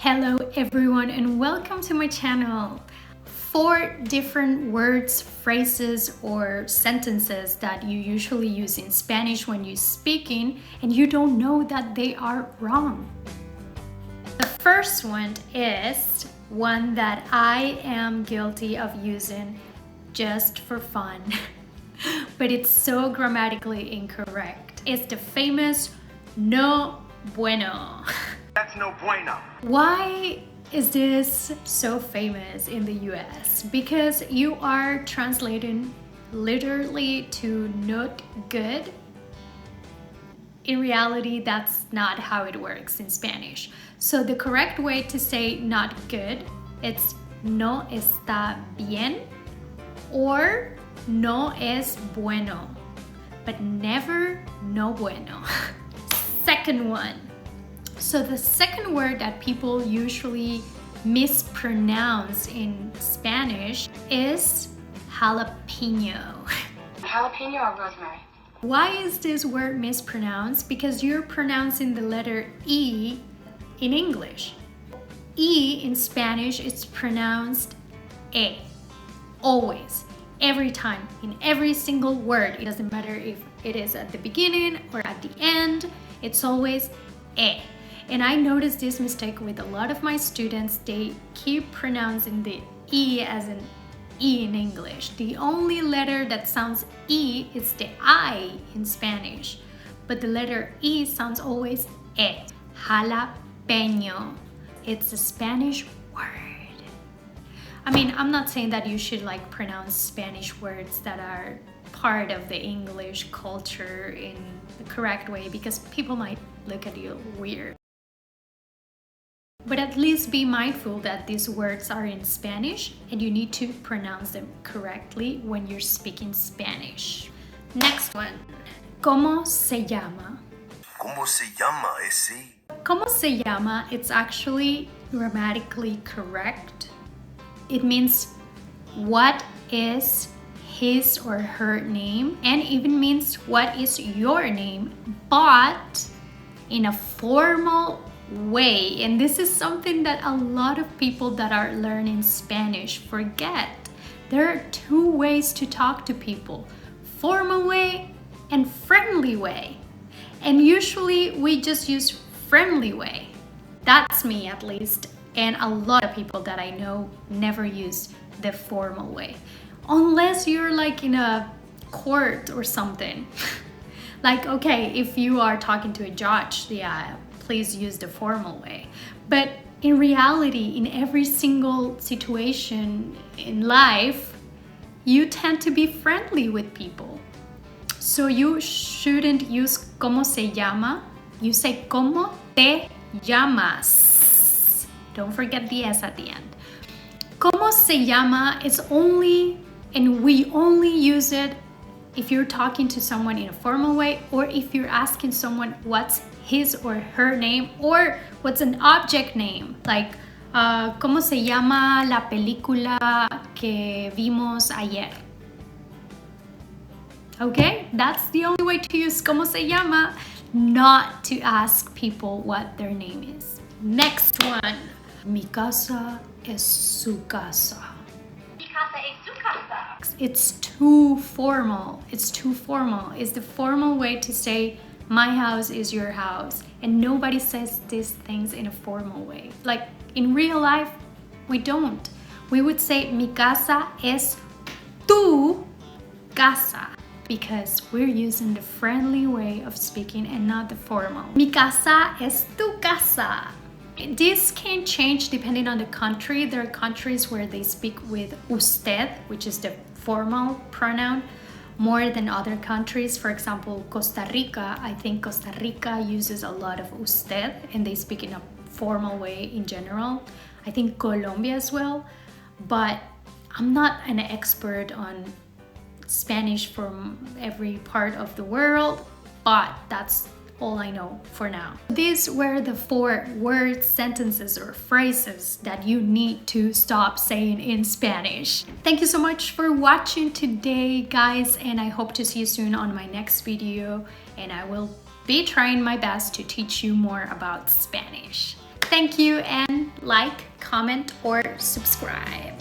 Hello everyone and welcome to my channel. 4 different words, phrases or sentences that you usually use in Spanish when you're speaking and you don't know that they are wrong. The first one is one that I am guilty of using just for fun, but it's so grammatically incorrect. It's the famous no bueno. That's no bueno. Why is this so famous in the US? Because you are translating literally to not good. In reality, that's not how it works in Spanish. So the correct way to say not good, it's no está bien or no es bueno, but never no bueno. Second one. So the second word that people usually mispronounce in Spanish is jalapeno. Jalapeno or rosemary? Why is this word mispronounced? Because you're pronouncing the letter E in English. E in Spanish is pronounced E. Always. Every time. In every single word. It doesn't matter if it is at the beginning or at the end. It's always E. And I noticed this mistake with a lot of my students. They keep pronouncing the E as an E in English. The only letter that sounds E is the I in Spanish. But the letter E sounds always E. Jalapeno. It's a Spanish word. I mean, I'm not saying that you should pronounce Spanish words that are part of the English culture in the correct way because people might look at you weird. But at least be mindful that these words are in Spanish and you need to pronounce them correctly when you're speaking Spanish. Next one. ¿Cómo se llama? ¿Cómo se llama ese? ¿Cómo se llama? It's actually grammatically correct. It means what is his or her name, and even means what is your name, but in a formal way. And this is something that a lot of people that are learning Spanish forget. There are 2 ways to talk to people: formal way and friendly way. And usually we just use friendly way. That's me at least, and a lot of people that I know never use the formal way. Unless you're in a court or something. Okay, if you are talking to a judge, yeah, please use the formal way. But in reality, in every single situation in life, you tend to be friendly with people. So you shouldn't use ¿cómo se llama? You say ¿cómo te llamas? Don't forget the S at the end. ¿Cómo se llama? Is only, and we only use it if you're talking to someone in a formal way, or if you're asking someone what's his or her name, or what's an object name, ¿cómo se llama la película que vimos ayer? Okay, that's the only way to use ¿cómo se llama, not to ask people what their name is. Next one. Mi casa es su casa. Mi casa es su casa. It's too formal. It's too formal. It's the formal way to say my house is your house. And nobody says these things in a formal way. In real life, we don't. We would say mi casa es tu casa, because we're using the friendly way of speaking and not the formal. Mi casa es tu casa. This can change depending on the country. There are countries where they speak with usted, which is the formal pronoun, more than other countries. For example, Costa Rica. I think Costa Rica uses a lot of usted and they speak in a formal way in general. I think Colombia as well. But I'm not an expert on Spanish from every part of the world, but that's all I know for now. These were the 4 words, sentences, or phrases that you need to stop saying in Spanish. Thank you so much for watching today, guys, and I hope to see you soon on my next video, and I will be trying my best to teach you more about Spanish. thank you, and like, comment, or subscribe.